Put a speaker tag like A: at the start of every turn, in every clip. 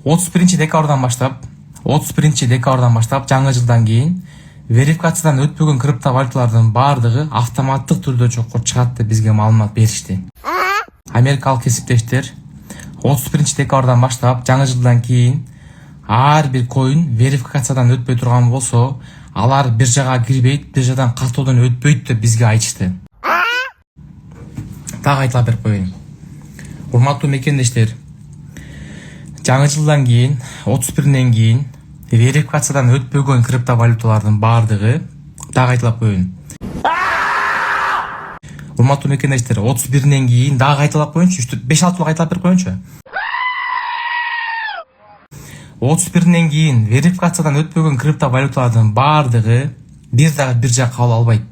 A: 31 декабрдан баштап жаңы жылдан кийин верификациядан өтпөгөн криптовалюталардын баардыгы автоматтык түрдө жокко чыгат деп бизге маалымат беришти. Америкалык кесиптештер 31 декабрдан баштап жаңы жылдан кийин ар бир коин верификациядан өтпөй турган болсо, алар биржага кирбейт, биржадан каттоодон өтпөйт деп бизге айтышты. Дагы айтылып берип коеюн. Урматтуу мекендештер, жаңы жылдан кийин 31-ден кийин верификациядан өтпөгөн криптовалюталардын баардыгы, дагы айтылып коеюн. Урматтуу мекендештер, 31-ден кийин дагы айтылып коеюнчу, 5-6 жолу айтылып берип коеюнчу. 31-ден кийин верификациядан өтпөгөн криптовалюталардын баардыгы бир дагы биржа кабыл албайт.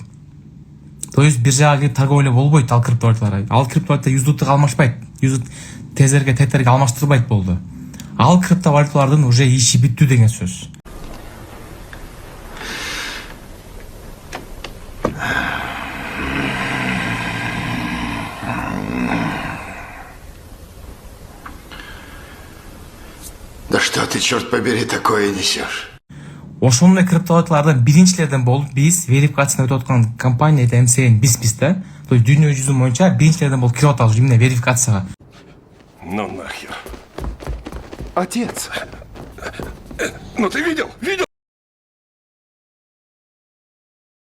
A: То есть биржага кирип торговля болбойт ал криптовалюталар. Ал криптовалюта юздутук алмашпайт. Юздут тезерге, тетерге алмаштырбайт болду. Ал криптовалюталардын уже иши бүттү деген сөз.
B: Да что ты, черт побери, такое несешь?
A: Ошондой криптовалюталардын биринчилерден болуп биз верификациядан өтүп аткан компания МСН биз да. То есть дүйнө жүзү боюнча биринчилерден болуп кирип атабыз именно верификацияга.
B: Ну нахер. Отец. Ну ты видел? Видел?